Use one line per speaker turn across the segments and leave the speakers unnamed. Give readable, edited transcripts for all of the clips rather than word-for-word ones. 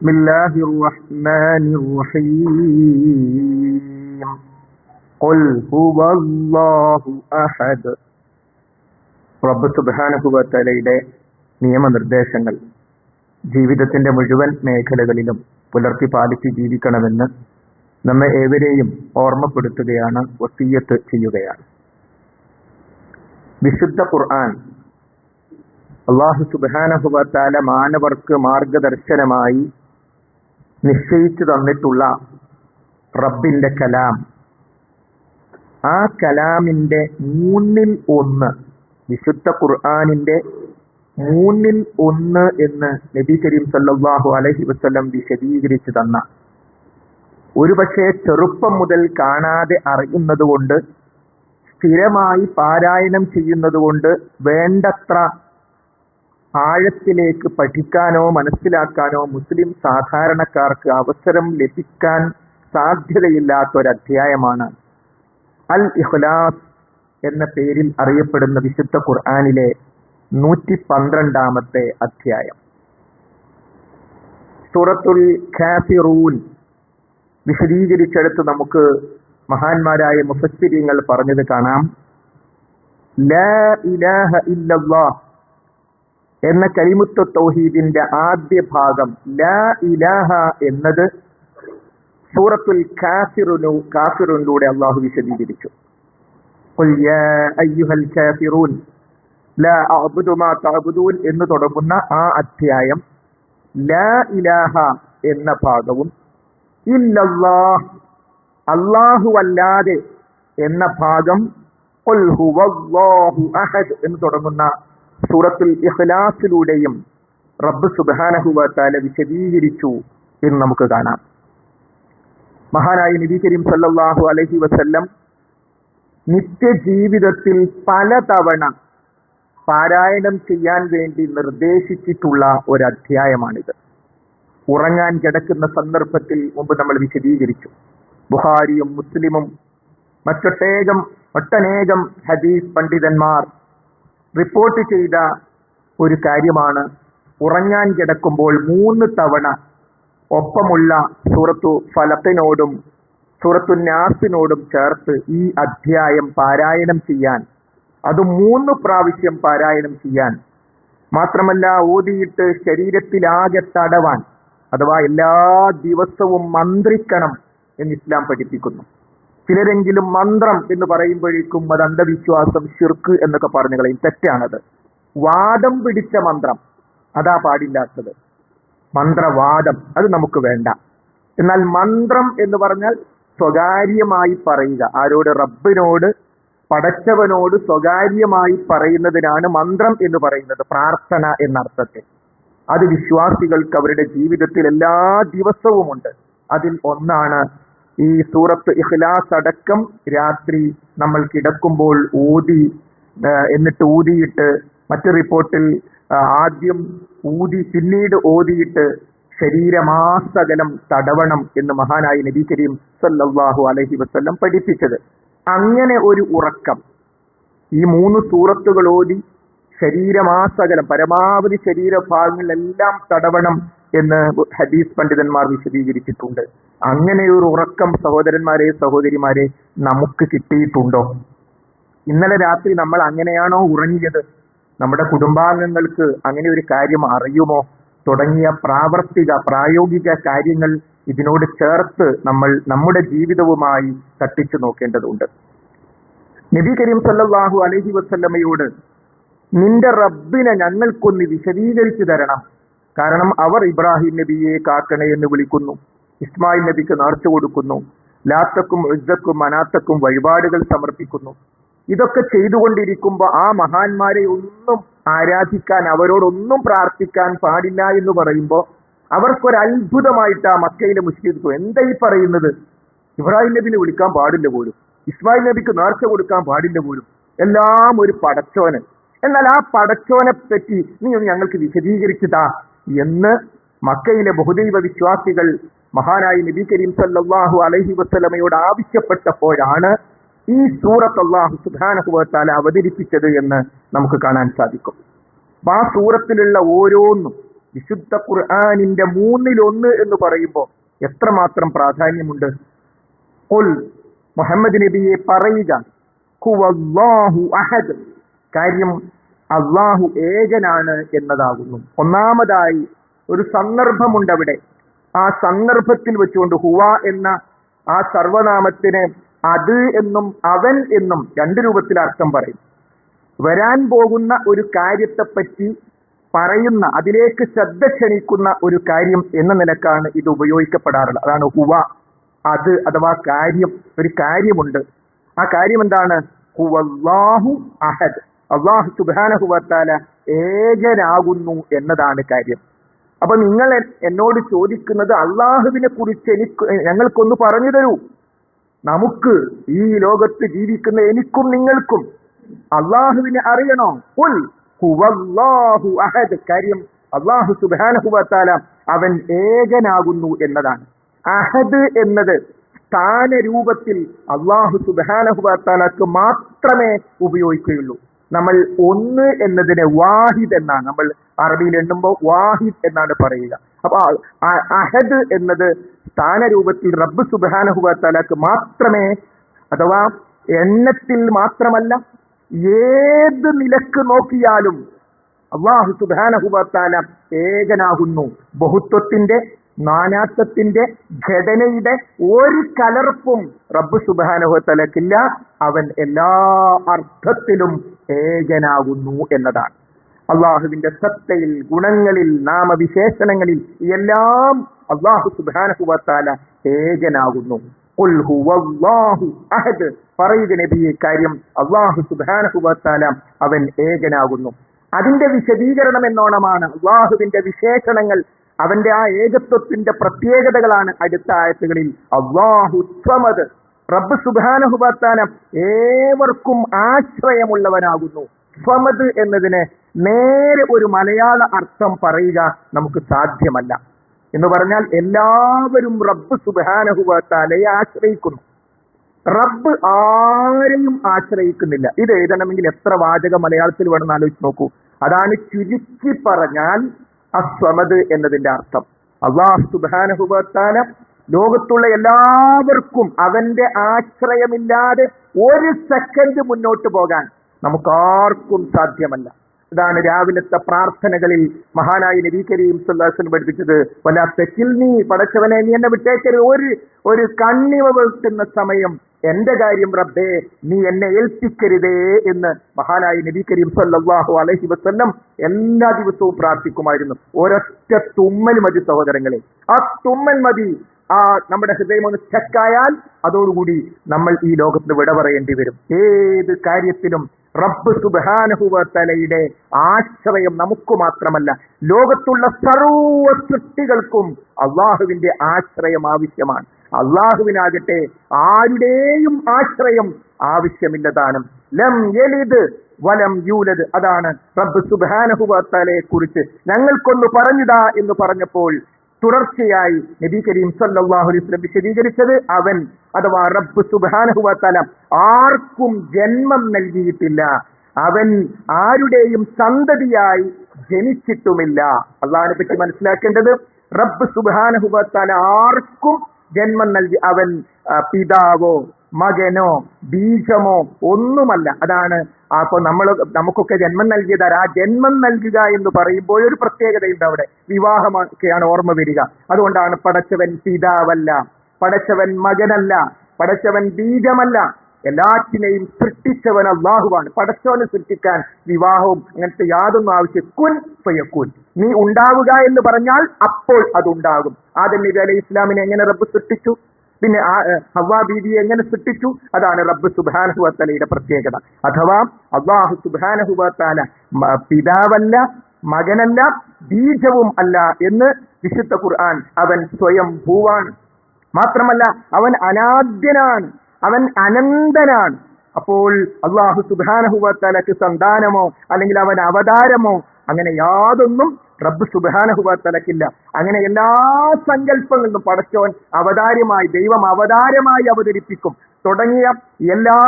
بسم الله الرحمن الرحيم قل هو الله أحد റബ്ബ് സുബ്ഹാനഹു വ തആലയുടെ നിയമനിർദ്ദേശങ്ങൾ ജീവിതത്തിന്റെ മുഴുവൻ മേഖലകളിലും പുലർത്തി പാലിച്ച് ജീവിക്കണമെന്ന് നമ്മെ ഏവരെയും ഓർമ്മപ്പെടുത്തുകയാണ്, വസിയ്യത്ത് ചെയ്യുകയാണ്. വിശുദ്ധ ഖുർആൻ അല്ലാഹു സുബ്ഹാനഹു വ തആല മാനവർക്ക് മാർഗദർശനമായി നിശ്ചയിച്ചു തന്നിട്ടുള്ള റബ്ബിന്റെ കലാം. ആ കലാമിന്റെ മൂന്നിൽ ഒന്ന്, വിശുദ്ധ ഖുർആനിന്റെ മൂന്നിൽ ഒന്ന് എന്ന് നബി കരീം സല്ലല്ലാഹു അലൈഹി വസല്ലം വിശദീകരിച്ചു തന്ന, ഒരുപക്ഷെ ചെറുപ്പം മുതൽ കാണാതെ അറിയുന്നത് കൊണ്ട്, സ്ഥിരമായി പാരായണം ചെയ്യുന്നത് കൊണ്ട് വേണ്ടത്ര ആഴത്തിലേക്ക് പഠിക്കാനോ മനസ്സിലാക്കാനോ മുസ്ലിം സാധാരണക്കാർക്ക് അവസരം ലഭിക്കാൻ സാധ്യതയില്ലാത്തൊരധ്യായമാണ് അൽ ഇഖ്ലാസ് എന്ന പേരിൽ അറിയപ്പെടുന്ന വിശുദ്ധ ഖുർആനിലെ 112-ാമത്തെ അധ്യായം. സൂറത്തുൽ കാഫിറൂൻ വിശദീകരിച്ചെടുത്ത് നമുക്ക് മഹാന്മാരായ മുഫസ്സിരീങ്ങൾ പറഞ്ഞത് കാണാം. ലാ ഇലാഹ ഇല്ലല്ലാഹ് എന്ന കലിമത്തു തൗഹീദിന്റെ ആദ്യ ഭാഗം ലാ ഇലാഹ എന്നത് സൂറത്തുൽ കാഫിറൂനിലൂടെ അള്ളാഹു വിശദീകരിച്ചു. ഖുൽ യാ അയ്യുഹൽ കാഫിറൂൻ ലാ അഅ്ബുദു മാ തഅ്ബുദൂൻ എന്ന് തുടങ്ങുന്ന ആ അധ്യായം ലാ ഇലാഹ എന്ന ഭാഗവും ഇല്ലല്ലാഹ് അല്ലാഹു അല്ലാതെ എന്ന ഭാഗം ഖുൽ ഹുവല്ലാഹു അഹദ് എന്ന് തുടങ്ങുന്ന സൂറത്തുൽ ഇഖ്ലാസിലൂടെയും റബ്ബ് സുബ്ഹാനഹു വ തആല വിശദീകരിച്ചു എന്ന് നമുക്ക് കാണാം. മഹാനായ നബി കരീം സല്ലല്ലാഹു അലൈഹി വസല്ലം നിത്യജീവിതത്തിൽ പലതവണ പാരായണം ചെയ്യാൻ വേണ്ടി നിർദ്ദേശിച്ചിട്ടുള്ള ഒരധ്യായമാണിത്. ഉറങ്ങാൻ കിടക്കുന്ന സന്ദർഭത്തിൽ മുമ്പ് നമ്മൾ വിശദീകരിച്ചു. ബുഖാരിയും മുസ്ലിമും ഒട്ടനേകം ഹദീസ് പണ്ഡിതന്മാർ റിപ്പോർട്ട് ചെയ്ത ഒരു കാര്യമാണ്. ഉറങ്ങാൻ കിടക്കുമ്പോൾ 3 തവണ ഒപ്പമുള്ള സൂറത്തു ഫലത്തിനോടും സൂറത്തു നാസിനോടും ചേർത്ത് ഈ അധ്യായം പാരായണം ചെയ്യാൻ, അത് 3 പ്രാവശ്യം പാരായണം ചെയ്യാൻ, മാത്രമല്ല ഓതിയിട്ട് ശരീരത്തിലാകെ തടവാൻ, അഥവാ എല്ലാ ദിവസവും മന്ത്രിക്കണം എന്ന് ഇസ്ലാം പഠിപ്പിക്കുന്നു. ചിലരെങ്കിലും മന്ത്രം എന്ന് പറയുമ്പോഴേക്കും അത് അന്ധവിശ്വാസം, ശിർക്ക് എന്നൊക്കെ പറഞ്ഞു കളയും. തെറ്റാണത്. വാദം പിടിച്ച മന്ത്രം അതാ പാടില്ലാത്തത്. മന്ത്രവാദം അത് നമുക്ക് വേണ്ട. എന്നാൽ മന്ത്രം എന്ന് പറഞ്ഞാൽ സ്വകാര്യമായി പറയുക. ആരോട്? റബ്ബിനോട്, പടച്ചവനോട് സ്വകാര്യമായി പറയുന്നതിനാണ് മന്ത്രം എന്ന് പറയുന്നത്, പ്രാർത്ഥന എന്നർത്ഥത്തിൽ. അത് വിശ്വാസികൾക്ക് അവരുടെ ജീവിതത്തിൽ എല്ലാ ദിവസവുമുണ്ട്. അതിൽ ഒന്നാണ് ഈ സൂറത്ത് ഇഖ്ലാസ് അടക്കം രാത്രി നമ്മൾ കിടക്കുമ്പോൾ ഓതി, എന്നിട്ട് ഊതിയിട്ട്, മറ്റു റിപ്പോർട്ടിൽ ആദ്യം ഊതി പിന്നീട് ഓതിയിട്ട് ശരീരമാസകലം തടവണം എന്ന് മഹാനായ നബി കരീം സല്ലല്ലാഹു അലൈഹി വസല്ലം പഠിപ്പിച്ചത്. അങ്ങനെ ഒരു ഉറക്കം ഈ 3 സൂറത്തുകൾ ഓതി ശരീരമാസകലം, പരമാവധി ശരീരഭാഗങ്ങളിലെല്ലാം തടവണം എന്ന് ഹദീസ് പണ്ഡിതന്മാർ വിശദീകരിച്ചിട്ടുണ്ട്. അങ്ങനെ ഒരു ഉറക്കം സഹോദരന്മാരെ, സഹോദരിമാരെ, നമുക്ക് കിട്ടിയിട്ടുണ്ടോ? ഇന്നലെ രാത്രി നമ്മൾ അങ്ങനെയാണോ ഉറങ്ങിയത്? നമ്മുടെ കുടുംബാംഗങ്ങൾക്ക് അങ്ങനെ ഒരു കാര്യം അറിയുമോ? തുടങ്ങിയ പ്രായോഗിക കാര്യങ്ങൾ ഇതിനോട് ചേർത്ത് നമ്മൾ നമ്മുടെ ജീവിതവുമായി തട്ടിച്ചു നോക്കേണ്ടതുണ്ട്. നബി കരീം സല്ലല്ലാഹു അലൈഹി വസല്ലമയോട് നിന്റെ റബ്ബിനെ ഞങ്ങൾക്കൊന്ന് വിശദീകരിച്ചു തരണം. കാരണം അവർ ഇബ്രാഹിം നബിയെ കാക്കണേ എന്ന് വിളിക്കുന്നു, ഇസ്മായിൽ നബിക്ക് നേർച്ച കൊടുക്കുന്നു, ലാത്തക്കും ഉസ്സക്കും മനാത്തക്കും വഴിപാടുകൾ സമർപ്പിക്കുന്നു. ഇതൊക്കെ ചെയ്തുകൊണ്ടിരിക്കുമ്പോൾ ആ മഹാന്മാരെ ഒന്നും ആരാധിക്കാൻ, അവരോടൊന്നും പ്രാർത്ഥിക്കാൻ പാടില്ല എന്ന് പറയുമ്പോൾ അവർക്കൊരു അത്ഭുതമായിട്ടാ മക്കയിലെ മുശ്രിക്കുകൾ എന്താ ഈ പറയുന്നത്? ഇബ്രാഹിം നബിനെ വിളിക്കാൻ പാടില്ല പോലും, ഇസ്മായിൽ നബിക്ക് നേർച്ച കൊടുക്കാൻ പാടില്ല പോലും, എല്ലാം ഒരു പടച്ചോന്. എന്നാൽ ആ പടച്ചോനെ പറ്റി നീ ഒന്ന് ഞങ്ങൾക്ക് വിശദീകരിച്ചതാ എന്ന് മക്കയിലെ ബഹുദൈവ വിശ്വാസികൾ മഹാനായ നബി കരീം സല്ലല്ലാഹു അലൈഹി വസല്ലമയോട് ആവശ്യപ്പെട്ടപ്പോഴാണ് ഈ സൂറത്ത് അല്ലാഹു സുബ്ഹാനഹു വ തആല അവതരിപ്പിച്ചത് എന്ന് നമുക്ക് കാണാൻ സാധിക്കും. ആ സൂറത്തിലുള്ള ഓരോന്നും വിശുദ്ധ ഖുർആനിന്റെ 1/3 എന്ന് പറയുമ്പോൾ എത്രമാത്രം പ്രാധാന്യമുണ്ട്. ഖുൽ, മുഹമ്മദ് നബിയെ പറയുക, ഹുവല്ലാഹു അഹദ്, കാര്യം അള്ളാഹു ഏകനാണ് എന്നതാകുന്നു. ഒന്നാമതായി ഒരു സന്ദർഭമുണ്ട് അവിടെ. ആ സന്ദർഭത്തിൽ വെച്ചുകൊണ്ട് ഹുവ എന്ന ആ സർവനാമത്തിന് അത് എന്നും അവൻ എന്നും 2 രൂപത്തിൽ അർത്ഥം പറയും. വരാൻ പോകുന്ന ഒരു കാര്യത്തെപ്പറ്റി പറയുന്ന, അതിലേക്ക് ശ്രദ്ധ ക്ഷണിക്കുന്ന ഒരു കാര്യം എന്ന നിലക്കാണ് ഇത് ഉപയോഗിക്കപ്പെടാറുള്ളത്. അതാണ് ഹുവ, അത് അഥവാ കാര്യം. ഒരു കാര്യമുണ്ട്. ആ കാര്യം എന്താണ്? ഹുവല്ലാഹു അഹദ്, അല്ലാഹു സുബ്ഹാനഹു വ തആല ഏകനാകുന്നു എന്നതാണ് കാര്യം. അപ്പൊ നിങ്ങൾ എന്നോട് ചോദിക്കുന്നത് അള്ളാഹുവിനെ കുറിച്ച് ഞങ്ങൾക്കൊന്ന് പറഞ്ഞു തരൂ. നമുക്ക് ഈ ലോകത്ത് ജീവിക്കുന്ന എനിക്കും നിങ്ങൾക്കും അള്ളാഹുവിനെ അറിയണോ? ഖുൽ ഹുവല്ലാഹു അഹദ്, കാര്യം അല്ലാഹു സുബ്ഹാനഹു വ തആല അവൻ ഏകനാകുന്നു എന്നതാണ്. അഹദ് എന്നത് സ്ഥാനരൂപത്തിൽ അല്ലാഹു സുബ്ഹാനഹു വ തആലക്ക് മാത്രമേ ഉപയോഗിക്കുകയുള്ളൂ. നമ്മൾ ഒന്ന് എന്നതിനെ വാഹിദ് എന്നാണ്, നമ്മൾ അറബിയിൽ എണ്ണുമ്പോൾ വാഹിദ് എന്നാണ് പറയുക. അപ്പൊ അഹദ് എന്നത് സ്ഥാനരൂപത്തിൽ റബ്ബ് സുബ്ഹാനഹു വ തആലക്ക് മാത്രമേ, അഥവാ എണ്ണത്തിൽ മാത്രമല്ല ഏത് നിലക്ക് നോക്കിയാലും അല്ലാഹു സുബ്ഹാനഹു വ തആല ഏകനാകുന്നു. ബഹുത്വത്തിന്റെ, നാനാത്വത്തിന്റെ, ഘടനയുടെ ഒരു കലർപ്പും റബ്ബ് സുബ്ഹാനഹു വ തആലക്കില്ല. അവൻ എല്ലാ അർത്ഥത്തിലും ഏകനാകുന്നു എന്നതാണ്. അള്ളാഹുവിന്റെ സത്തയിൽ, ഗുണങ്ങളിൽ, നാമവിശേഷണങ്ങളിൽ എല്ലാം അല്ലാഹു സുബ്ഹാനഹു വ തആല ഏകനാകുന്നു. ഖുൽ ഹുവല്ലാഹു അഹദ്, പറയുക നബിയെ, കാര്യം അല്ലാഹു സുബ്ഹാനഹു വ തആല അവൻ ഏകനാകുന്നു. അതിന്റെ വിശദീകരണം എന്നോണമാണ് അള്ളാഹുവിന്റെ വിശേഷണങ്ങൾ, അവന്റെ ആ ഏകത്വത്തിന്റെ പ്രത്യേകതകളാണ് അടുത്ത ആയത്തുകളിൽ. അല്ലാഹു സ്വമദ്, റബ്ബ് സുബ്ഹാനഹു വ തആല ഏവർക്കും ആശ്രയമുള്ളവനാകുന്നു. സ്വമദ് എന്നതിന് നേരെ ഒരു മലയാള അർത്ഥം പറയുക നമുക്ക് സാധ്യമല്ല. എന്ന് പറഞ്ഞാൽ എല്ലാവരും റബ്ബ് സുബ്ഹാനഹു വ തആലയെ ആശ്രയിക്കുന്നു. റബ്ബ് ആരെയും ആശ്രയിക്കുന്നില്ല. ഇത് എഴുതണമെങ്കിൽ എത്ര വാചകം മലയാളത്തിൽ വേണമെന്ന് ആലോചിച്ച് നോക്കൂ. അതാണ് ചുരുക്കി പറഞ്ഞാൽ അസ്വമദ് എന്നതിന്റെ അർത്ഥം. അല്ലാഹു സുബ്ഹാനഹു വ തആല ലോകത്തുള്ള എല്ലാവർക്കും അവന്റെ ആശ്രയമില്ലാതെ ഒരു സെക്കൻഡ് മുന്നോട്ട് പോകാൻ നമുക്കാർക്കും സാധ്യമല്ല. ഇതാണ് രാവിലത്തെ പ്രാർത്ഥനകളിൽ മഹാനായ നബി കരീം സല്ലല്ലാഹു അലൈഹി വസല്ലം പഠിപ്പിച്ചത്. വലാ തകിൽനി, പടച്ചവനെ നീ എന്നെ വിട്ടേക്കരുത്, ഒരു കണ്ണിമ വെട്ടുന്ന സമയം എന്റെ കാര്യം റബ്ബേ നീ എന്നെ ഏൽപ്പിക്കരുതേ എന്ന് മഹാനായ നബി കരീം സല്ലല്ലാഹു അലൈഹി വസല്ലം എല്ലാ ദിവസവും പ്രാർത്ഥിക്കുമായിരുന്നു. ഒരൊറ്റ തുമ്മൽ മതി സഹോദരങ്ങളെ, ആ തുമ്മൽ മതി. നമ്മുടെ ഹൃദയം ഒന്ന് സ്റ്റക്കായാൽ അതോടുകൂടി നമ്മൾ ഈ ലോകത്ത് വിട പറയേണ്ടി വരും. ഏത് കാര്യത്തിലും റബ്ബ് സുബ്ഹാനഹു വ തആലയുടെ ആശ്രയം നമുക്ക് മാത്രമല്ല, ലോകത്തുള്ള സർവ്വ സൃഷ്ടികൾക്കും അള്ളാഹുവിന്റെ ആശ്രയം ആവശ്യമാണ്. അള്ളാഹുവിനാകട്ടെ ആരുടെയും ആശ്രയം ആവശ്യമില്ലതാനും. ലം യലിദ് വലം യൂലദ്, അതാണ് റബ്ബ് സുബ്ഹാനഹു വ തആലയെ കുറിച്ച് ഞങ്ങൾക്കൊന്ന് പറഞ്ഞുതാ എന്ന് പറഞ്ഞപ്പോൾ തുടർച്ചയായി നബി കരീം സല്ലല്ലാഹു അലൈഹി വസല്ലം വിശദീകരിച്ചത്, അവൻ അഥവാ റബ്ബ് സുബ്ഹാനഹു വ തആല ആർക്കും ജന്മം നൽകിയിട്ടില്ല, അവൻ ആരുടെയും സന്തതിയായി ജനിച്ചിട്ടുമില്ല. അള്ളാഹിനെ പറ്റി മനസ്സിലാക്കേണ്ടത്, റബ്ബ് സുബ്ഹാനഹു വ തആല ആർക്കും ജന്മം നൽകി, അവൻ പിതാവോ മകനോ ബീജമോ ഒന്നുമല്ല. അതാണ് അപ്പൊ നമുക്കൊക്കെ ജന്മം നൽകിയതാർ. ആ ജന്മം നൽകുക എന്ന് പറയുമ്പോൾ ഒരു പ്രത്യേകതയുണ്ട്. അവിടെ വിവാഹമൊക്കെയാണ് ഓർമ്മ വരിക. അതുകൊണ്ടാണ് പടച്ചവൻ പിതാവല്ല, പടച്ചവൻ മകനല്ല, പടച്ചവൻ ബീജമല്ല, എല്ലാറ്റിനെയും സൃഷ്ടിച്ചവൻ അല്ലാഹുവാണ്. പടച്ചവനെ സൃഷ്ടിക്കാൻ വിവാഹവും അങ്ങനത്തെ യാതൊന്നും ആവശ്യം. കുൻ ഫയകുൻ, നീ ഉണ്ടാവുക എന്ന് പറഞ്ഞാൽ അപ്പോൾ അതുണ്ടാകും. ആദം നബി അലൈഹി ഇസ്ലാമിനെ എങ്ങനെ റബ്ബ് സൃഷ്ടിച്ചു? പിന്നെ ഹവ്വാ ബീവിയെ എങ്ങനെ സൃഷ്ടിച്ചു? അതാണ് റബ്ബ് സുബ്ഹാനഹു വ തആലയുടെ പ്രത്യേകത. അഥവാ അല്ലാഹു സുബ്ഹാനഹു വ തആല പിതാവല്ല, മകനല്ല, ബീജവും അല്ല എന്ന് വിശുദ്ധ ഖുർആൻ. അവൻ സ്വയം ഭൂവാണ്, മാത്രമല്ല അവൻ അനാദ്യനാണ്, അവൻ അനന്തനാണ്. അപ്പോൾ അല്ലാഹു സുബ്ഹാനഹു വ തആലക്ക് സന്താനമോ അല്ലെങ്കിൽ അവൻ അവതാരമോ അങ്ങനെ യാതൊന്നും റബ്ബ് സുബ്ഹാനഹു വ തആലക്കില്ല. അങ്ങനെ എല്ലാ സങ്കല്പങ്ങളിലും പടച്ചവൻ അവതാരമായി, ദൈവം അവതാരമായി അവതരിപ്പിക്കും തുടങ്ങിയ എല്ലാ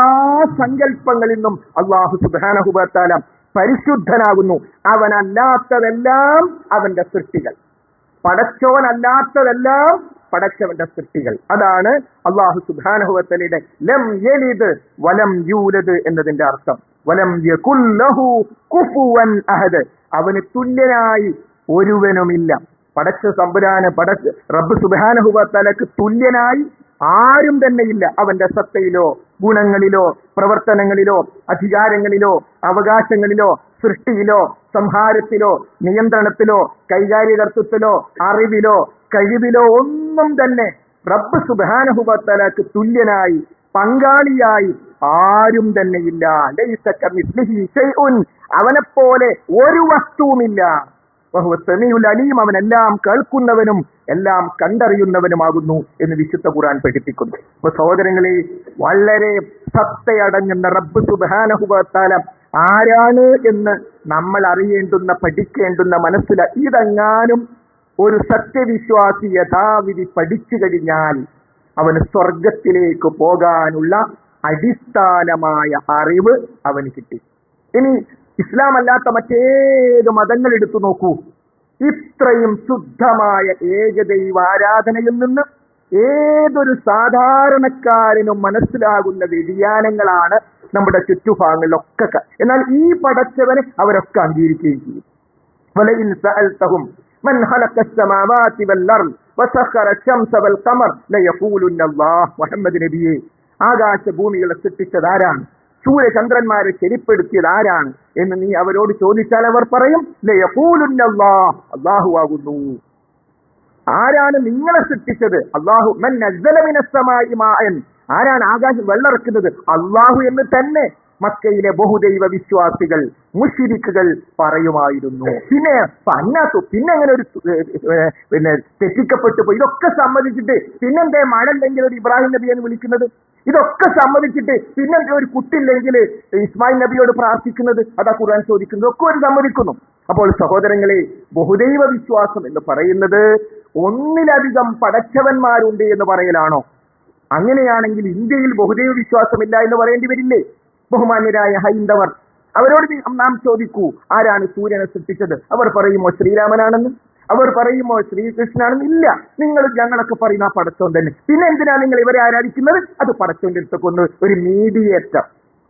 സങ്കല്പങ്ങളിൽ നിന്നും അല്ലാഹു സുബ്ഹാനഹു വ തആല പരിശുദ്ധനാകുന്നു. അവനല്ലാത്തതെല്ലാം അവന്റെ സൃഷ്ടികൾ. പടച്ചോനല്ലാത്തതെല്ലാം പടച്ചവന്റെ സൃഷ്ടികൾ. അതാണ് അല്ലാഹു സുബ്ഹാനഹു വ തആലയുടെ ലം യലിദ് വലം യൂലദ് എന്നതിന്റെ അർത്ഥം. വലം യകുൽ ലഹു കുഫുവൻ അഹദ്, അവന് തുല്യനായി ഒരുവനുമില്ല. പടച്ച തമ്പുരാന് റബ്ബ് സുബ്ഹാനഹു വ തആലക്ക് തുല്യനായി ആരും തന്നെയില്ല. അവന്റെ സത്തയിലോ ഗുണങ്ങളിലോ പ്രവർത്തനങ്ങളിലോ അധികാരങ്ങളിലോ അവകാശങ്ങളിലോ സൃഷ്ടിയിലോ സംഹാരത്തിലോ നിയന്ത്രണത്തിലോ കൈകാര്യകർത്തൃത്വത്തിലോ അറിവിലോ കഴിവിലോ ഒന്നും തന്നെ റബ്ബ് സുബ്ഹാനഹു വ തആലക്ക് തുല്യനായി പങ്കാളിയായി ആരും തന്നെയില്ല. ലൈസ കമിസ്ലിഹി ശൈഉൻ, അവനെപ്പോലെ ഒരു വസ്തുവുമില്ല. വഹുവ സമീഉൽ അലീം, അവനെല്ലാം കേൾക്കുന്നവനും എല്ലാം കണ്ടറിയുന്നവനുമാകുന്നു എന്ന് വിശുദ്ധ ഖുർആൻ പഠിപ്പിക്കുന്നു. അപ്പൊ സഹോദരങ്ങളെ, വളരെ സത്തയടങ്ങുന്ന റബ്ബ് സുബ്ഹാനഹു വ തആല ആരാണ് എന്ന് നമ്മൾ അറിയേണ്ടുന്ന പഠിക്കേണ്ടുന്ന ഇതെങ്ങാനും ഒരു സത്യവിശ്വാസി യഥാവിധി പഠിച്ചു കഴിഞ്ഞാൽ അവന് സ്വർഗത്തിലേക്ക് പോകാനുള്ള അടിസ്ഥാനമായ അറിവ് അവന് കിട്ടി. ഇനി ഇസ്ലാം അല്ലാത്ത മറ്റേത് മതങ്ങൾ എടുത്തു നോക്കൂ, ഇത്രയും ശുദ്ധമായ ഏകദൈവ ആരാധനയിൽ നിന്ന് ഏതൊരു സാധാരണക്കാരനും മനസ്സിലാകുന്ന വ്യതിയാനങ്ങളാണ് നമ്മുടെ ചുറ്റുഭാഗങ്ങളിലൊക്കെ. എന്നാൽ ഈ പടച്ചവനെ അവരൊക്കെ അംഗീകരിക്കുകയും ചെയ്യും. വലഇൻ സഅൽതഹും മൻ ഖലഖസ് സമാവാതി വൽ അർദ് വസഖറ ശംസ വൽ ഖമർ ലയഖൂലുന്ന അല്ലാഹ്. മുഹമ്മദ് നബിയെ, ആകാശഭൂമികളെ സൃഷ്ടിച്ചത് ആരാണ്, സൂര്യചന്ദ്രന്മാരെ ശരിപ്പെടുത്തിയത് ആരാണ് എന്ന് നീ അവരോട് ചോദിച്ചാൽ അവർ പറയും ലയഖൂലുന്ന അല്ലാഹ്, അല്ലാഹു ആകുന്നു. ആരാണ് നിങ്ങളെ സൃഷ്ടിച്ചത്? അല്ലാഹു. മൻ നസ്സല മിനസ് സമാഇ മാഅൻ, ആരാണ് ആകാശം വെള്ളമിറക്കുന്നത്? അല്ലാഹു എന്ന് തന്നെ മക്കയിലെ ബഹുദൈവ വിശ്വാസികൾ മുശ്രിക്കുകൾ പറയുമായിരുന്നു. പിന്നെ എങ്ങനെ ഒരു തെറ്റിക്കപ്പെട്ടു പോയി? ഇതൊക്കെ സമ്മതിച്ചിട്ട് പിന്നെന്തേ മഴയില്ലെങ്കിൽ ഒരു ഇബ്രാഹിം നബിയെന്ന് വിളിക്കുന്നത്? ഇതൊക്കെ സമ്മതിച്ചിട്ട് പിന്നെന്തേ ഒരു കുട്ടില്ലെങ്കിൽ ഇസ്മായിൽ നബിയോട് പ്രാർത്ഥിക്കുന്നത്? അതാ ഖുർആൻ ചോദിക്കുന്നത്. ഒക്കെ ഒരു സമ്മതിക്കുന്നു. അപ്പോൾ സഹോദരങ്ങളെ, ബഹുദൈവ വിശ്വാസം എന്ന് പറയുന്നത് ഒന്നിലധികം പടച്ചവന്മാരുണ്ട് എന്ന് പറയലാണോ? അങ്ങനെയാണെങ്കിൽ ഇന്ത്യയിൽ ബഹുദൈവ വിശ്വാസമില്ല എന്ന് പറയേണ്ടി വരില്ലേ? ബഹുമാന്യരായ ഹൈന്ദവർ, അവരോട് നാം ചോദിക്കൂ, ആരാണ് സൂര്യനെ സൃഷ്ടിച്ചത്? അവർ പറയുമോ ശ്രീരാമനാണെന്ന്? അവർ പറയുമോ ശ്രീകൃഷ്ണനാണെന്ന്? ഇല്ല. നിങ്ങൾ ഞങ്ങളൊക്കെ പറയുന്ന ആ പടച്ചോൻ തന്നെ. പിന്നെ എന്തിനാ നിങ്ങൾ ഇവരെ ആരാധിക്കുന്നത്? അത് പടച്ചോന്റെ അടുത്തൊക്കെ ഒരു മീഡിയേറ്റർ,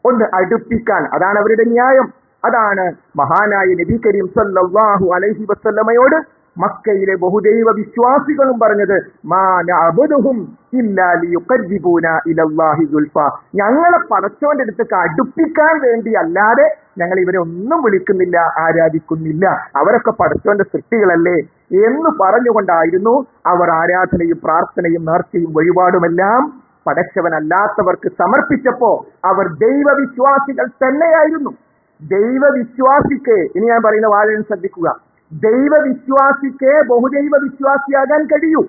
ഒന്ന് അടുപ്പിക്കാൻ, അതാണ് അവരുടെ ന്യായം. അതാണ് മഹാനായ നബി കരീം സല്ലല്ലാഹു അലൈഹി വസല്ലമയോട് മക്കയിലെ ബഹുദൈവ വിശ്വാസികളും പറഞ്ഞത്, മാ നഅബുദുഹും ഇല്ലാ ലിയുഖർരിബൂനാ ഇലല്ലാഹി സുൽഫ, ഞങ്ങളെ പടച്ചോന്റെ അടുത്തേക്ക് അടുപ്പിക്കാൻ വേണ്ടി അല്ലാതെ ഞങ്ങൾ ഇവരെ ഒന്നും വിളിക്കുന്നില്ല, ആരാധിക്കുന്നില്ല, അവരൊക്കെ പടച്ചോന്റെ സൃഷ്ടികളല്ലേ എന്ന് പറഞ്ഞുകൊണ്ടായിരുന്നു അവർ ആരാധനയും പ്രാർത്ഥനയും നേർച്ചയും വഴിപാടുമെല്ലാം പടച്ചവനല്ലാത്തവർക്ക് സമർപ്പിച്ചപ്പോ അവർ ദൈവവിശ്വാസികൾ തന്നെയായിരുന്നു. ദൈവവിശ്വാസിക്ക്, ഇനി ഞാൻ പറയുന്ന വാചകം ശ്രദ്ധിക്കുക, ദൈവവിശ്വാസിക്ക് ബഹുദൈവ വിശ്വാസിയാകാൻ കഴിയൂ.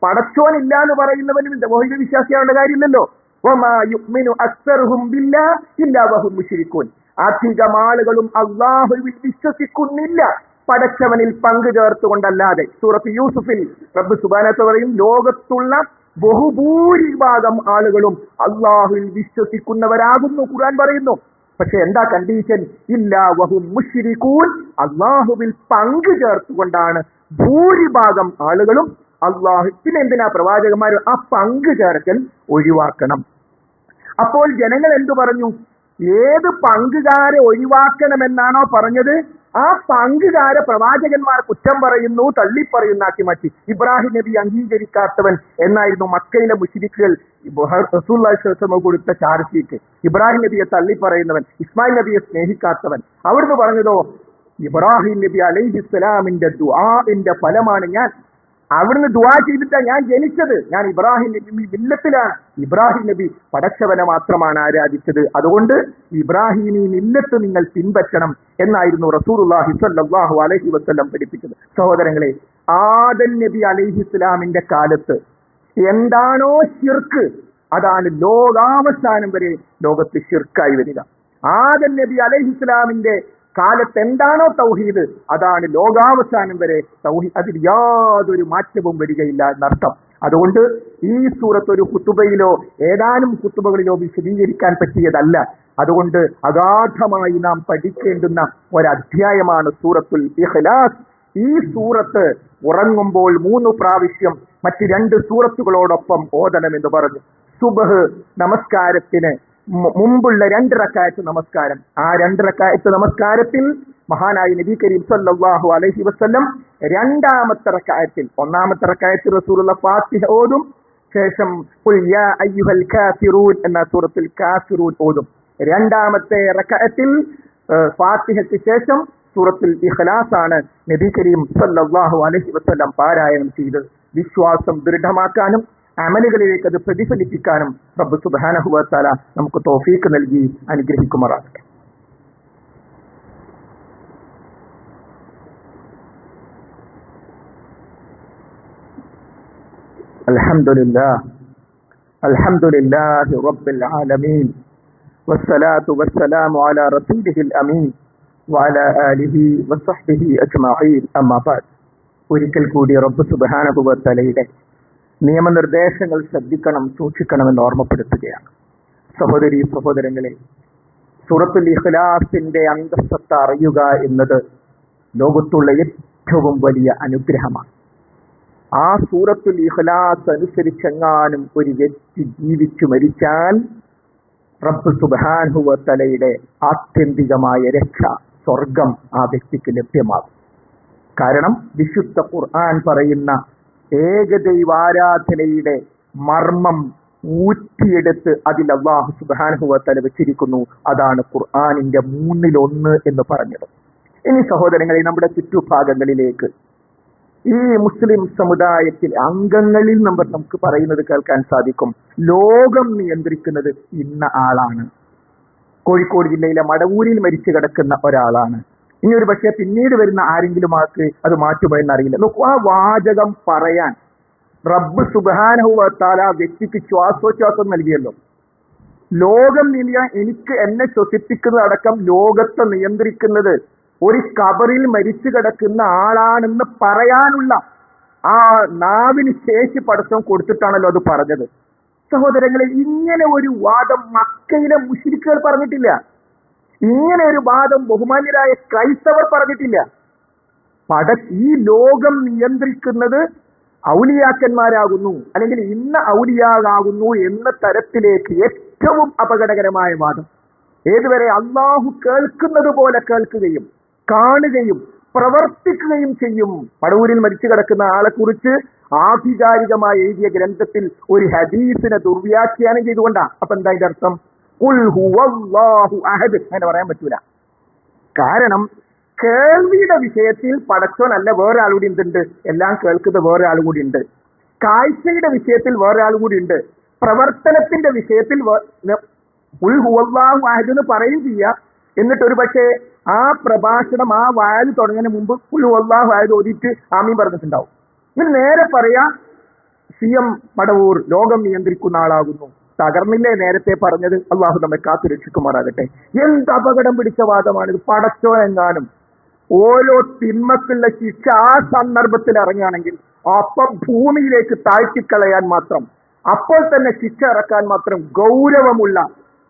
പടച്ചോൻ ഇല്ല എന്ന് പറയുന്നവനും ബഹുദൈവ വിശ്വാസിയാവേണ്ട കാര്യമില്ലല്ലോ. വമാ യുഅ്മിനു അക്സറുഹും ബില്ലാഹി ഇല്ലാ വഹും മുശ്രികൂൻ, അധികം ആളുകളും അല്ലാഹുവിൽ വിശ്വസിക്കുന്നില്ല പടച്ചവനിൽ പങ്കു ചേർത്തുകൊണ്ടല്ലാതെ. സൂറത്ത് യൂസുഫിൽ റബ്ബ് സുബ്ഹാനഹു പറയും, ലോകത്തുള്ള ബഹുഭൂരിഭാഗം ആളുകളും അല്ലാഹുവിൽ വിശ്വസിക്കുന്നവരാകുന്നു ഖുർആൻ പറയുന്നു. പക്ഷെ എന്താ കണ്ടീഷൻ? ഇല്ലാ വഹും മുശ്രികൂൻ, അല്ലാഹുവിൽ പങ്കു ചേർത്തുകൊണ്ടാണ് ഭൂരിഭാഗം ആളുകളും അല്ലാഹു. പിന്നെ എന്തിനാ പ്രവാചകന്മാർ ആ പങ്കു ചേർക്കൽ ഒഴിവാക്കണം? അപ്പോൾ ജനങ്ങൾ എന്തു പറഞ്ഞു? ഏത് പങ്കുകാരെ ഒഴിവാക്കണമെന്നാണോ പറഞ്ഞത്, ആ പങ്കുകാരെ പ്രവാചകന്മാർ കുറ്റം പറയുന്നു, തള്ളിപ്പറയുന്നാക്കി മാറ്റി. ഇബ്രാഹിം നബി അംഗീകരിക്കാത്തവൻ എന്നായിരുന്നു മക്കയിലെ മുശ്രിക്കുകൾ റസൂലുള്ളാഹി സ്വല്ലല്ലാഹു അലൈഹി വസല്ലം കൊടുത്ത ചാർജ്. ഇബ്രാഹിം നബിയെ തള്ളിപ്പറയുന്നവൻ, ഇസ്മായിൽ നബിയെ സ്നേഹിക്കാത്തവൻ. അവിടുന്ന് പറഞ്ഞതോ, ഇബ്രാഹിം നബി അലൈഹിസ്സലാമിന്റെ ദുആഇന്റെ ഫലമാണ് ഞാൻ. അവിടുന്ന് ദുആ ചെയ്തിട്ടാ ഞാൻ ജനിച്ചത്. ഞാൻ ഇബ്രാഹിം നബി മില്ലത്തിലാണ്. ഇബ്രാഹിം നബി പടച്ചവനെ മാത്രമാണ് ആരാധിച്ചത്. അതുകൊണ്ട് ഇബ്രാഹിമി മില്ലത്ത് നിങ്ങൾ പിൻപറ്റണം എന്നായിരുന്നു റസൂലുള്ളാഹി സ്വല്ലല്ലാഹു അലൈഹി വസല്ലം പഠിപ്പിച്ചത്. സഹോദരങ്ങളെ, ആദം നബി അലൈഹിസ്സലാമിന്റെ കാലത്ത് എന്താണോ ശിർക്ക്, അതാണ് ലോകാവസാനം വരെ ലോകത്ത് ശിർക്കായി വരിക. ആദം നബി അലൈഹിസ്സലാമിന്റെ കാലത്ത് എന്താണോ തൗഹീദ്, അതാണ് ലോകാവസാനം വരെ തൗഹീദ്. അതിൽ യാതൊരു മാറ്റവും വരികയില്ല എന്നർത്ഥം. അതുകൊണ്ട് ഈ സൂറത്ത് ഒരു ഖുതുബയിലോ ഏതാനും ഖുതുബകളിലോ വിശദീകരിക്കാൻ പറ്റിയതല്ല. അതുകൊണ്ട് അഗാധമായി നാം പഠിക്കേണ്ടുന്ന ഒരധ്യായമാണ് സൂറത്തുൽ ഇഖ്ലാസ്. ഈ സൂറത്ത് ഉറങ്ങുമ്പോൾ 3 പ്രാവശ്യം മറ്റ് 2 സൂറത്തുകളോടൊപ്പം ഓതണമെന്ന് പറഞ്ഞു. സുബ്ഹ് നമസ്കാരത്തിന് മുമ്പുള്ള 2 റക്അത്ത് നമസ്കാരം, ആ 2 റക്അത്ത് നമസ്കാരത്തിൽ മഹാനായ നബി കരീം സല്ലല്ലാഹു അലൈഹി വസല്ലം രണ്ടാമത്തെ റക്അത്തിൽ, ഒന്നാമത്തെ റക്അത്തിൽ റസൂലുള്ളാഹി ഫാത്തിഹ ഓതും, ശേഷം ഖുൽ യാ അയ്യുഹൽ കാഫിറൂൻ എന്ന സൂറത്തുൽ കാഫിറൂൻ ഓതും. രണ്ടാമത്തെ റക്അത്തിൽ ഫാത്തിഹയ്ക്ക് ശേഷം സൂറത്തുൽ ഇഖ്ലാസ് ആണ് നബി കരീം സല്ലല്ലാഹു അലൈഹി വസല്ലം പാരായണം ചെയ്തത്. വിശ്വാസം ദൃഢമാക്കാനും അമലുകളിലേക്ക് അത് പ്രതിഫലിപ്പിക്കാനും റബ്ബ് സുബ്ഹാനഹു വ തആല നമുക്ക് തൗഫീഖ് നൽകി അനുഗ്രഹിക്കുമാറാകട്ടെ. അൽഹംദുലില്ലാഹി റബ്ബിൽ ആലമീൻ വസ്സലാത്തു വസ്സലാമു അലാ റസൂലിഹിൽ അമീൻ വഅലാ ആലിഹി വസഹ്ബിഹി അജ്മഈൻ. അമ്മാ ബഅദ്. ഒരിക്കൽ കൂടി റബ്ബ് സുബ്ഹാനഹു വ തആലയുടെ നിയമനിർദ്ദേശങ്ങൾ ശ്രദ്ധിക്കണം, സൂക്ഷിക്കണമെന്ന് ഓർമ്മപ്പെടുത്തുകയാണ്. സഹോദരീ സഹോദരങ്ങളെ, സൂറത്തുൽ ഇഖ്ലാസിന്റെ അന്തസ്സത്ത അറിയുക എന്നത് ലോകത്തുള്ള ഏറ്റവും വലിയ അനുഗ്രഹമാണ്. ആ സൂറത്തുൽ ഇഖ്ലാസ് അനുസരിച്ചെങ്ങാനും ഒരു വ്യക്തി ജീവിച്ചു മരിച്ചാൽ റബ്ബ് സുബ്ഹാനഹു വ തആലയുടെ ആത്യന്തികമായ രക്ഷ, സ്വർഗം ആ വ്യക്തിക്ക് ലഭ്യമാകും. കാരണം വിശുദ്ധ ഖുർആൻ പറയുന്ന ഏകദൈവാരാധനയുടെ മർമ്മം ഊറ്റിയെടുത്ത് അതിൽ അല്ലാഹു സുബ്ഹാനഹു വ തആല വെച്ചിരിക്കുന്നു. അതാണ് ഖുർആനിന്റെ 1/3 എന്ന് പറഞ്ഞത്. ഇനി സഹോദരങ്ങളെ, നമ്മുടെ ചുറ്റുഭാഗങ്ങളിലേക്ക് ഈ മുസ്ലിം സമുദായത്തിൽ അംഗങ്ങളിൽ നമുക്ക് പറയുന്നത് കേൾക്കാൻ സാധിക്കും. ലോകം നിയന്ത്രിക്കുന്നത് ഇന്ന ആളാണ്, കോഴിക്കോട് ജില്ലയിലെ മടവൂരിൽ മരിച്ചു കിടക്കുന്ന ഒരാളാണ്, ഇനി ഒരു പക്ഷേ പിന്നീട് വരുന്ന ആരെങ്കിലും ആൾക്ക് അത് മാറ്റുമോ എന്നറിയില്ല. നോക്കൂ, ആ വാചകം പറയാൻ റബ്ബ് സുബ്ഹാനഹു വ തആല വ്യക്തിക്ക് ശ്വാസോച്ഛ്വാസം നൽകിയല്ലോ. ലോകം എനിക്ക് എന്നെ ശ്വസിപ്പിക്കുന്നത് അടക്കം ലോകത്തെ നിയന്ത്രിക്കുന്നത് ഒരു കബറിൽ മരിച്ചു കിടക്കുന്ന ആളാണെന്ന് പറയാനുള്ള ആ നാവിന് ശേഷി പടച്ചവൻ കൊടുത്തിട്ടാണല്ലോ അത് പറഞ്ഞത്. സഹോദരങ്ങളെ, ഇങ്ങനെ ഒരു വാദം മക്കയിലെ മുശ്രിക്കുകൾ പറഞ്ഞിട്ടില്ല. ഇങ്ങനെ ഒരു വാദം ബഹുമാന്യരായ ക്രൈസ്തവർ പറഞ്ഞിട്ടില്ല. ഈ ലോകം നിയന്ത്രിക്കുന്നത് ഔലിയാക്കന്മാരാകുന്നു, അല്ലെങ്കിൽ ഇന്ന ഔലിയാകുന്നു എന്ന തരത്തിലേക്ക് ഏറ്റവും അപകടകരമായ വാദം. ഏതുവരെ അള്ളാഹു കേൾക്കുന്നത് പോലെ കേൾക്കുകയും കാണുകയും പ്രവർത്തിക്കുകയും ചെയ്യും. മടവൂരിൽ മരിച്ചു കിടക്കുന്ന ആളെ കുറിച്ച് ആധികാരികമായി എഴുതിയ ഗ്രന്ഥത്തിൽ ഒരു ഹദീസിനെ ദുർവ്യാഖ്യാനം ചെയ്തുകൊണ്ടാ. അപ്പൊ എന്താ ഇതിന്റെ അർത്ഥം? ഖുൽ ഹുവല്ലാഹു അഹദ് അങ്ങനെ പറയാൻ പറ്റൂല. കാരണം കേൾവിയുടെ വിഷയത്തിൽ പടച്ചോനല്ല, വേറെ ആൾ കൂടി ഉണ്ട്. എല്ലാം കേൾക്കുന്ന വേറെ ആൾ കൂടി ഉണ്ട്. കാഴ്ചയുടെ വിഷയത്തിൽ വേറെ ആൾ കൂടി ഉണ്ട്. പ്രവർത്തനത്തിന്റെ വിഷയത്തിൽ ഖുൽ ഹുവല്ലാഹു അഹദ് എന്ന് പറയും ചെയ്യാം. എന്നിട്ട് ഒരു പക്ഷേ ആ പ്രഭാഷണം, ആ വായന തുടങ്ങുന്നതിന് മുമ്പ് ഖുൽ ഹുവല്ലാഹു അഹദ് ഓതിയിട്ട് ആമീൻ പറഞ്ഞിട്ടുണ്ടാവും. ഇതിന് നേരെ പറയാ CM മടവൂർ ലോകം നിയന്ത്രിക്കുന്ന ആളാകുന്നു. തകർന്നില്ലേ നേരത്തെ പറഞ്ഞത്? അള്ളാഹു നമ്മെ കാത്തു രക്ഷിക്കുമാറാകട്ടെ. എന്ത് അപകടം പിടിച്ച വാദമാണിത്! പടച്ചോനെങ്ങാനും ഓരോ തിന്മക്കുള്ള ശിക്ഷ ആ സന്ദർഭത്തിൽ ഇറങ്ങുകയാണെങ്കിൽ അപ്പം ഭൂമിയിലേക്ക് താഴ്ത്തിക്കളയാൻ മാത്രം, അപ്പോൾ തന്നെ ശിക്ഷ ഇറക്കാൻ മാത്രം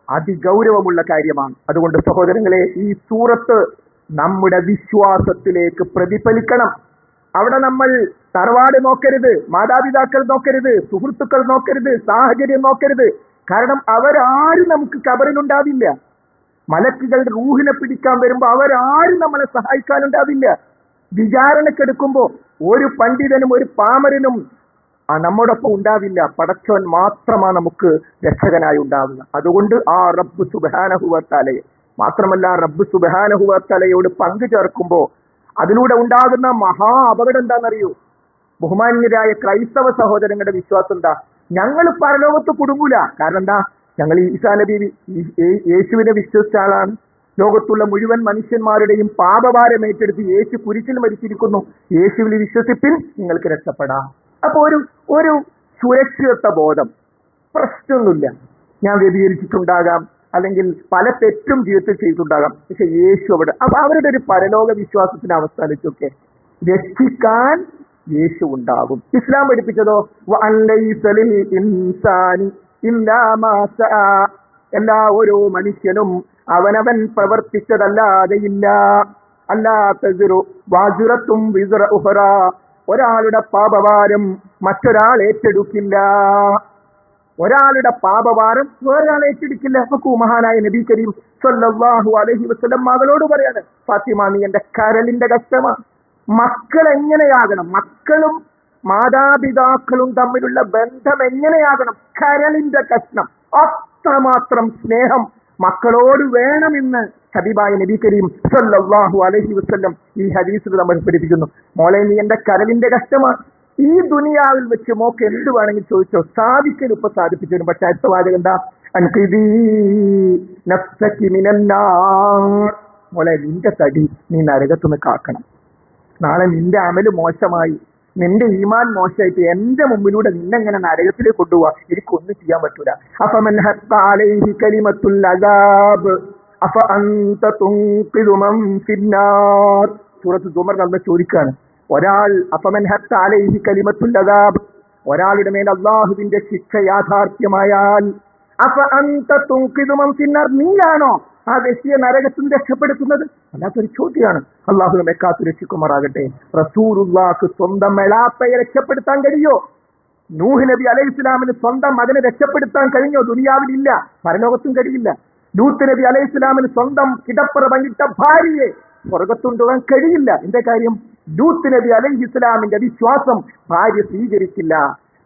അതിഗൗരവമുള്ള കാര്യമാണ്. അതുകൊണ്ട് സഹോദരങ്ങളെ, ഈ സൂറത്ത് നമ്മുടെ വിശ്വാസത്തിലേക്ക് പ്രതിഫലിക്കണം. അവിടെ നമ്മൾ തറവാട് നോക്കരുത്, മാതാപിതാക്കൾ നോക്കരുത്, സുഹൃത്തുക്കൾ നോക്കരുത്, സാഹചര്യം നോക്കരുത്. കാരണം അവരാരും നമുക്ക് കബറിലുണ്ടാവില്ല. മലക്കുകളുടെ റൂഹിനെ പിടിക്കാൻ വരുമ്പോ അവരാരും നമ്മളെ സഹായിക്കാനുണ്ടാവില്ല. വിചാരണക്കെടുക്കുമ്പോ ഒരു പണ്ഡിതനും ഒരു പാമരനും നമ്മോടൊപ്പം ഉണ്ടാവില്ല. പടച്ചോൻ മാത്രമാണ് നമുക്ക് രക്ഷകനായി ഉണ്ടാവുക. അതുകൊണ്ട് ആ റബ്ബ് സുബ്ഹാനഹു വ തആലയെ മാത്രമല്ല, റബ്ബ് സുബ്ഹാനഹു വ തആലയോട് പങ്കു ചേർക്കുമ്പോ അതിലൂടെ ഉണ്ടാകുന്ന മഹാ അപകടം എന്താണെന്നറിയൂ? ബഹുമാന്യരായ ക്രൈസ്തവ സഹോദരങ്ങളുടെ വിശ്വാസം എന്താ? ഞങ്ങൾ പരലോകത്ത് കുടുങ്ങൂല. കാരണം എന്താ? ഞങ്ങൾ ഈസാ നബി യേശുവിനെ വിശ്വസിച്ച ആളാണ്. ലോകത്തുള്ള മുഴുവൻ മനുഷ്യന്മാരുടെയും പാപഭാരം ഏറ്റെടുത്ത് യേശു കുരിശിൽ മരിച്ചിരിക്കുന്നു. യേശുവിൽ വിശ്വസിപ്പിൻ, നിങ്ങൾക്ക് രക്ഷപ്പെടാം. അപ്പൊ ഒരു സുരക്ഷിതത്വ ബോധം, പ്രശ്നമൊന്നുമില്ല. ഞാൻ വ്യതിചരിച്ചിട്ടുണ്ടാകാം, അല്ലെങ്കിൽ പല തെറ്റും ജീവിതത്തിൽ ചെയ്തിട്ടുണ്ടാകാം, പക്ഷെ യേശു അവിടെ. അപ്പൊ അവരുടെ ഒരു പരലോക വിശ്വാസത്തിന്റെ അവസ്ഥ ആലോചിച്ചൊക്കെ രക്ഷിക്കാൻ യേശു ഉണ്ടാകും. ഇസ്ലാം പഠിപ്പിച്ചതോ വഅൻ ലൈസ ലിൽ ഇൻസാനി ഇല്ലാ മാ സഅ, എല്ലാ ഓരോ മനുഷ്യനും അവനവൻ പ്രവർത്തിച്ചതല്ലാതെയില്ല. അല്ലാ തസിറു വാസിറത്തും വിസ്റ ഉഖറ, ഒരാളുടെ പാപഭാരം മറ്റൊരാൾ ഏറ്റെടുക്കില്ല. ഒരാളുടെ പാപഭാരം വേറൊരാൾ ഏറ്റെടുക്കില്ല. നോക്കൂ, മഹാനായ നബി കരീം സ്വല്ലല്ലാഹു അലൈഹി വസല്ലം മകളോട് പറയാണ്, ഫാത്തിമ നീ എന്റെ കരളിന്റെ കഷ്ടമാ. മക്കൾ എങ്ങനെയാകണം, മക്കളും മാതാപിതാക്കളും തമ്മിലുള്ള ബന്ധം എങ്ങനെയാകണം? കരളിന്റെ കഷ്ണം. അത്രമാത്രം സ്നേഹം മക്കളോട് വേണമെന്ന് ഹബീബായ നബി കരീം സ്വല്ലല്ലാഹു അലൈഹി വസല്ലം ഈ ഹദീസിൽ നമ്മൾ പഠിപ്പിക്കുന്നു. മോളെ നീ എന്റെ കരളിന്റെ കഷ്ടമാണ്. ഈ ദുനിയാവിൽ വെച്ച് മോക്ക് എന്ത് വേണമെങ്കിൽ ചോദിച്ചോ, സാധിക്കൽ ഇപ്പൊ സാധിപ്പിച്ചു തരും. പക്ഷെ അടുത്ത വാചകം എന്താ? അൻഖിദീ നഫ്സകി മിനന്നാർ, മോളെ നിന്റെ തടി നീ നരകത്തുനിന്ന് കാക്കണം. നാളെ നിന്റെ അമല് മോശമായി, നിന്റെ ഈമാൻ മോശമായിട്ട് എന്റെ മുമ്പിലൂടെ നിന്നെങ്ങനെ നരകത്തിലേക്ക് കൊണ്ടുപോവാ? എനിക്കൊന്നും ചെയ്യാൻ പറ്റൂല. അഫമൻ ഹഖ്ഖ അലൈഹി കലിമത്തുൽ അദാബ് അഫ അൻത തുൻഖിദു മൻ ഫിന്നാർ. സൂറത്ത് സുമർ നമ്മൾ ചോദിക്കാണ്, ഒരാൾ അഫമൻ ഹഖ്ഖ അലൈഹി കലിമത്തുൽ അദാബ്, ഒരാളുടെ മേൽ അല്ലാഹുവിന്റെ ശിക്ഷ യാഥാർത്ഥ്യമായാൽ അഫ അൻത തുൻഖിദു മൻ ഫിന്നാർ, നീയാണോ ആ വ്യക്തിയെ നരകത്തിൽ രക്ഷപ്പെടുത്തുന്നത്? അല്ലാത്തൊരു ചോദ്യമാണ്. അള്ളാഹു നമ്മെ കാത്തു രക്ഷിക്കുമാറാകട്ടെ. റസൂലുള്ളാഹിക്ക് സ്വന്തം എളാപ്പയെ രക്ഷപ്പെടുത്താൻ കഴിയോ? നൂഹ് നബി അലൈഹി ഇസ്ലാമിന് സ്വന്തം മകനെ രക്ഷപ്പെടുത്താൻ കഴിഞ്ഞോ? ദുനിയാവിലില്ല, പരലോകത്തും കഴിയില്ല. ലൂത്ത് നബി അലൈഹി ഇസ്ലാമിന് സ്വന്തം കിടപ്പറ പങ്കിട്ട ഭാര്യയെ സ്വർഗത്തുണ്ടാകാൻ കഴിയില്ല. എന്റെ കാര്യം, ലൂത്ത് നബി അലൈഹി ഇസ്ലാമിന്റെ വിശ്വാസം ഭാര്യ സ്വീകരിച്ചില്ല.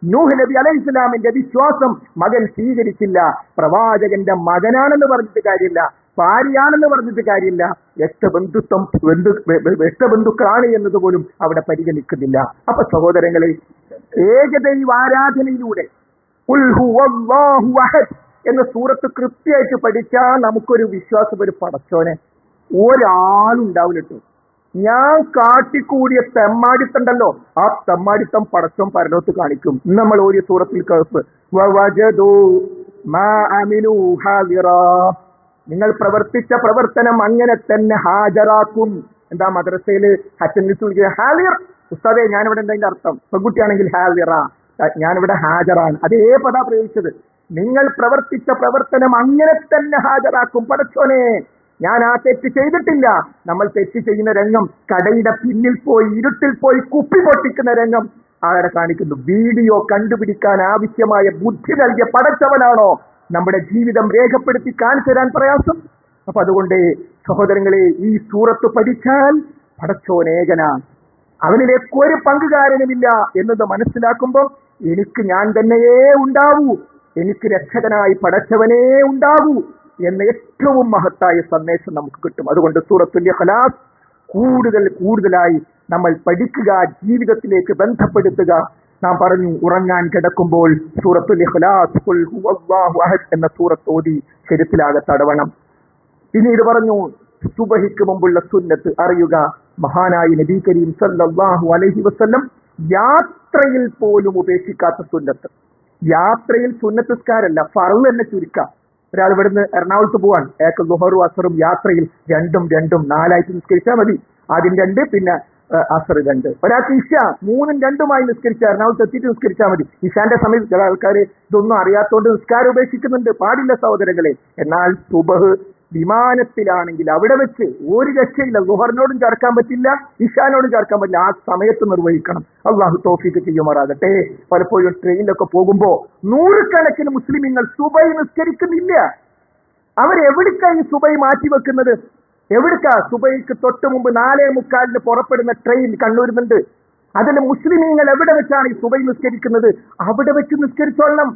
നൂഹ് നബി അലൈഹി ഇസ്ലാമിന്റെ വിശ്വാസം മകൻ സ്വീകരിച്ചില്ല. പ്രവാചകന്റെ മകനാണെന്ന് പറഞ്ഞിട്ട് കാര്യമില്ല, ഭാര്യയാണെന്ന് പറഞ്ഞിട്ട് കാര്യമില്ല. രക്തബന്ധുക്കളാണ് എന്നതുപോലും അവിടെ പരിഗണിക്കുന്നില്ല. അപ്പൊ സഹോദരങ്ങളെ, ഏകദൈവ ആരാധനയിലൂടെ ഖുൽ ഹുവല്ലാഹു അഹദ് എന്ന സൂറത്ത് കൃത്യമായിട്ട് പഠിച്ചാൽ നമുക്കൊരു വിശ്വാസം, ഒരു പടച്ചോനെ ഒരാളുണ്ടാവില്ല കേട്ടോ. ഞാൻ കാട്ടിക്കൂടിയ തെമ്മാടിത്തണ്ടല്ലോ, ആ തെമ്മാടിത്തം പടച്ചോൻ പരലോകത്ത് കാണിക്കും. നമ്മൾ ഒരു സൂറത്തിൽ കഹ്ഫ് വവജദൂ മാ അമിലൂ ഹാദിറാ, നിങ്ങൾ പ്രവർത്തിച്ച പ്രവർത്തനം അങ്ങനെ തന്നെ ഹാജരാക്കും. എന്താ മദ്രസയിൽ ഹച്ചൻസ് വിളിക്കുക ഹാലിർ, ഉസ്താദേ ഞാനിവിടെ എന്താ അർത്ഥം? പെൺകുട്ടിയാണെങ്കിൽ ഹാലിറ, ഞാനിവിടെ ഹാജറാണ്. അതേ പദാ പ്രയോഗിച്ചത്. നിങ്ങൾ പ്രവർത്തിച്ച പ്രവർത്തനം അങ്ങനെ തന്നെ ഹാജരാക്കും. പടച്ചോനെ ഞാൻ ആ തെറ്റ് ചെയ്തിട്ടില്ല. നമ്മൾ തെറ്റ് ചെയ്യുന്ന രംഗം, കടയുടെ പിന്നിൽ പോയി ഇരുട്ടിൽ പോയി കുപ്പി പൊട്ടിക്കുന്ന രംഗം അവിടെ കാണിക്കുന്നു. വീഡിയോ കണ്ടുപിടിക്കാൻ ആവശ്യമായ ബുദ്ധി നൽകിയ പടച്ചവനാണോ നമ്മുടെ ജീവിതം രേഖപ്പെടുത്തി കാണിച്ചു തരാൻ പ്രയാസം? അപ്പൊ അതുകൊണ്ട് സഹോദരങ്ങളെ, ഈ സൂറത്ത് പഠിച്ചാൽ പടച്ചോനേകനാണ്, അവനിലേക്ക് ഒരു പങ്കുകാരനുമില്ല എന്നത് മനസ്സിലാക്കുമ്പോൾ എനിക്ക് ഞാൻ തന്നെയേ ഉണ്ടാവൂ, എനിക്ക് രക്ഷകനായി പടച്ചവനേ ഉണ്ടാവൂ എന്ന ഏറ്റവും മഹത്തായ സന്ദേശം നമുക്ക് കിട്ടും. അതുകൊണ്ട് സൂറത്തുൽ ഇഖ്ലാസ് കൂടുതലായി നമ്മൾ പഠിക്കുക, ജീവിതത്തിലേക്ക് ബന്ധപ്പെടുത്തുക. നാം പറഞ്ഞു, ഉറങ്ങാൻ കിടക്കുമ്പോൾ സൂറത്തുൽ ഇഖ്ലാസ് ഖുൽ ഹുവല്ലാഹു അഹദ് എന്ന സൂറത്ത് ഓതി ശരീരത്തിലാകെ തടവണം. പിന്നീട് പറഞ്ഞു, സുബഹിക്ക് മുമ്പുള്ള സുന്നത്ത് അറിയുക. മഹാനായ നബി കരീം സല്ലല്ലാഹു അലൈഹി വസല്ലം യാത്രയിൽ പോലും ഉപേക്ഷിക്കാത്ത സുന്നത്ത്. യാത്രയിൽ സുന്നത്ത് നിസ്കാരമല്ല, ഫർള് തന്നെ ചുരുക്കാം. ഒരാൾ ഇവിടുന്ന് എറണാകുളത്ത് പോവാൻ, ഏക്ക് ദുഹറും അസറും യാത്രയിൽ രണ്ടും 4ആയിട്ട് നിസ്കരിച്ചാൽ മതി. ആദ്യം 2, പിന്നെ അസർ 2. ഒരാൾക്ക് ഇഷ 3ഉം 2ഉമായി നിസ്കരിച്ചാൽ എറണാകുളത്ത് എത്തിയിട്ട് നിസ്കരിച്ചാൽ മതി. ഇഷാന്റെ സമയത്ത് ചില ആൾക്കാർ ഇതൊന്നും അറിയാത്തോണ്ട് നിസ്കാരം ഉപേക്ഷിക്കുന്നുണ്ട്. പാടില്ല സഹോദരങ്ങളെ. എന്നാൽ സുബഹ് വിമാനത്തിലാണെങ്കിൽ അവിടെ വെച്ച് ഒരു രക്ഷയില്ല. ദുഹറിനോടും ചേർക്കാൻ പറ്റില്ല, ഇഷാനോടും ചേർക്കാൻ പറ്റില്ല. ആ സമയത്ത് നിർവഹിക്കണം. അള്ളാഹു തൗഫീഖ് ചെയ്യുമാറാകട്ടെ. പലപ്പോഴും ട്രെയിനിലൊക്കെ പോകുമ്പോ നൂറുകണക്കിന് മുസ്ലിമീങ്ങൾ സുബൈ നിസ്കരിക്കുന്നില്ല. അവരെവിടുക്കാ ഈ സുബൈ മാറ്റിവെക്കുന്നത്? എവിടുക്കാ? സുബൈക്ക് തൊട്ട് മുമ്പ് 4:45 പുറപ്പെടുന്ന ട്രെയിൻ കണ്ണൂരുന്നുണ്ട്. അതിൽ മുസ്ലിമീങ്ങൾ എവിടെ വെച്ചാണ് ഈ സുബൈ നിസ്കരിക്കുന്നത്? അവിടെ വെച്ച് നിസ്കരിച്ചോളണം.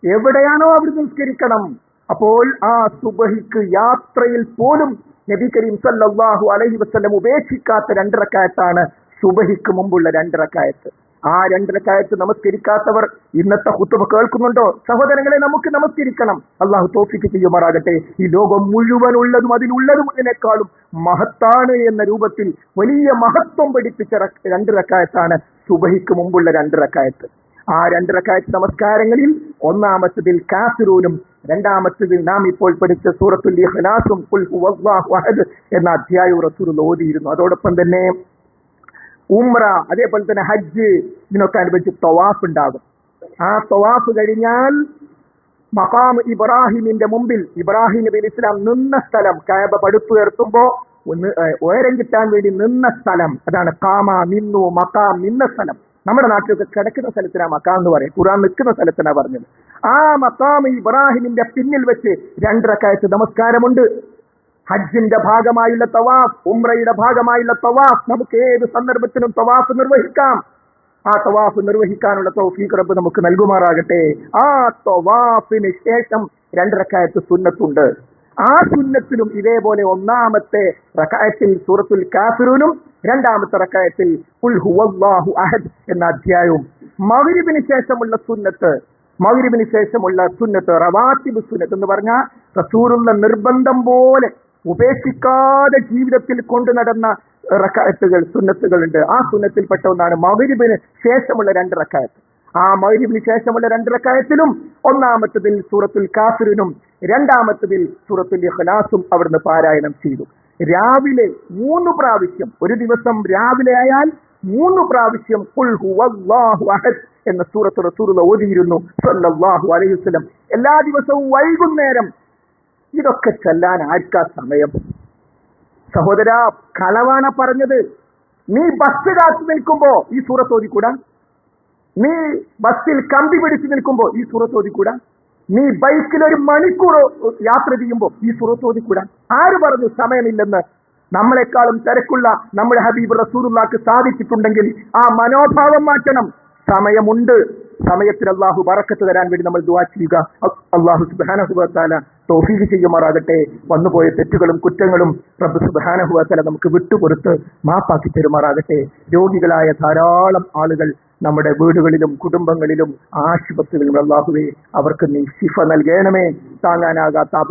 എവിടെയാണോ അവിടെ നിസ്കരിക്കണം. അപ്പോൾ ആ സുബഹിക്ക് യാത്രയിൽ പോലും നബി കരീം സല്ലല്ലാഹു അലൈഹി വസല്ലം ഉപേക്ഷിക്കാത്ത 2 റക്അത്താണ് സുബഹിക്ക് മുമ്പുള്ള 2 റക്അത്ത്. ആ 2 റക്അത്ത് നമസ്കരിക്കാത്തവർ ഇന്നത്തെ ഖുതുബ കേൾക്കുന്നുണ്ടോ? സഹോദരങ്ങളെ, നമുക്ക് നമസ്കരിക്കണം. അള്ളാഹു തൗഫീഖ് ചെയ്യുമാറാകട്ടെ. ഈ ലോകം മുഴുവൻ ഉള്ളതും അതിനുള്ളതും മഹത്താണ് എന്ന രൂപത്തിൽ വലിയ മഹത്വം പഠിപ്പിച്ച 2 റക്അത്താണ് സുബഹിക്ക് മുമ്പുള്ള 2 റക്അത്ത്. ആ 2 റക്അത്ത് നമസ്കാരങ്ങളിൽ ഒന്നാമത്തതിൽ കാഫിറൂനും രണ്ടാമത്തതിൽ നാം ഇപ്പോൾ പഠിച്ച സൂറത്തുൽ ഇഖ്ലാസും ഖുൽ ഹുവല്ലാഹു അഹദ് എന്ന അധ്യായം റസൂൽ ഓതിയിരുന്നു. അതോടൊപ്പം തന്നെ ഉംറ, അതേപോലെ തന്നെ ഹജ്ജ്, ഇതിനൊക്കെ അനുബന്ധിച്ച് തവാഫ് ഉണ്ടാകും. ആ തവാഫ് കഴിഞ്ഞാൽ മഖാം ഇബ്രാഹിമിന്റെ മുമ്പിൽ ഇബ്രാഹിം നബി ഇസ്ലാം നിന്ന സ്ഥലം, കഅബ പടുത്തുയർത്തുമ്പോ ഉയരം കിട്ടാൻ വേണ്ടി നിന്ന സ്ഥലം, അതാണ് കാമ, നിന്നു, മഖാം, നിന്ന സ്ഥലം. നമ്മുടെ നാട്ടിലൊക്കെ കിടക്കുന്ന സ്ഥലത്തിനാ മഖാം എന്ന് പറയും, ഖുർആൻ നിൽക്കുന്ന സ്ഥലത്തിനാ പറഞ്ഞത്. ആ മഖാം ഇബ്രാഹിമിന്റെ പിന്നിൽ വെച്ച് 2 റക്അത്ത് നമസ്കാരമുണ്ട്. ഹജ്ജിന്റെ ഭാഗമായുള്ള തവാഫ്, ഉംറയുടെ ഭാഗമായുള്ള തവാഫ്, നമുക്ക് ഏത് സന്ദർഭത്തിലും തവാഫ് നിർവഹിക്കാം. ആ തവാഫ് നിർവഹിക്കാനുള്ള തൗഫീഖ് റബ്ബ് നമുക്ക് നൽകുമാറാകട്ടെ. ആ തവാഫിന് ശേഷം 2 റക്അത്ത് സുന്നത്തുണ്ട്. ആ സുന്നത്തിലും ഇതേപോലെ ഒന്നാമത്തെ റക്അത്തിൽ സൂറത്തുൽ കാഫിറൂനും രണ്ടാമത്തെ റക്അത്തിൽ ഖുൽ ഹുവല്ലാഹു അഹദ് എന്ന അധ്യായവും. മഗ്രിബിന് ശേഷമുള്ള സുന്നത്ത് റവാത്തിബ് സുന്നത്ത് എന്ന് പറഞ്ഞാൽ റസൂലുള്ള നിർബന്ധം പോലെ ഉപേക്ഷിക്കാതെ ജീവിതത്തിൽ കൊണ്ടു നടന്ന റക്അത്തുകൾ, സുന്നത്തുകളുണ്ട്. ആ സുന്നത്തിൽപ്പെട്ട ഒന്നാണ് മഗ്രിബിന് ശേഷമുള്ള 2 റക്അത്ത്. ആ മഗ്രിബിന് ശേഷമുള്ള 2 റക്അത്തിലും ഒന്നാമത്തതിൽ സൂറത്തുൽ കാഫിറിനും രണ്ടാമത്തതിൽ സൂറത്തുൽ ഇഖ്ലാസും അവിടുന്ന് പാരായണം ചെയ്തു. രാവിലെ 3 പ്രാവശ്യം, ഒരു ദിവസം രാവിലെ ആയാൽ 3 പ്രാവശ്യം ഖുൽ ഹുവല്ലാഹു അഹദ് എന്ന സൂറത്ത് റസൂലുള്ളാഹി ഓതിയിരുന്നു സല്ലല്ലാഹു അലൈഹി വസല്ലം. എല്ലാ ദിവസവും വൈകുന്നേരം. ഇതൊക്കെ ചൊല്ലാൻ ആർക്കാ സമയം? സഹോദരാ, കളവാണ് പറഞ്ഞത്. നീ ബസ് കാത്തു നിൽക്കുമ്പോ ഈ സൂറത്ത് ഓതിക്കൂടാ? നീ ബസ്സിൽ കമ്പി പിടിച്ചു നിൽക്കുമ്പോ ഈ സൂറത്ത് ഓതിക്കൂടാ? നീ ബൈക്കിൽ 1 മണിക്കൂർ യാത്ര ചെയ്യുമ്പോ ഈ സൂറത്ത് ഓതിക്കൂടാ? ആര് പറഞ്ഞു സമയമില്ലെന്ന്? നമ്മളെക്കാളും തിരക്കുള്ള നമ്മുടെ ഹബീബ് റസൂലുള്ളാഹിക്ക് സാധിച്ചിട്ടുണ്ടെങ്കിൽ ആ മനോഭാവം മാറ്റണം. സമയമുണ്ട്. സമയത്തിൽ അള്ളാഹു ബറക്കത്ത് തരാൻ വേണ്ടി നമ്മൾ ദുആ ചെയ്യുക. അള്ളാഹു സുബ്ഹാനഹു വ തആല തൗഫീഖ് ചെയ്യുമാറാകട്ടെ. വന്നുപോയ തെറ്റുകളും കുറ്റങ്ങളും റബ്ബ് സുബ്ഹാനഹു വ തആല നമുക്ക് വിട്ടുപുറത്ത് മാപ്പാക്കി തരുമാറാകട്ടെ. രോഗികളായ ധാരാളം ആളുകൾ നമ്മുടെ വീടുകളിലും കുടുംബങ്ങളിലും ആശുപത്രികളിലും അള്ളാഹുവേ അവർക്ക് നീ ശിഫ നൽകണമേ. താങ്ങാനാകാത്ത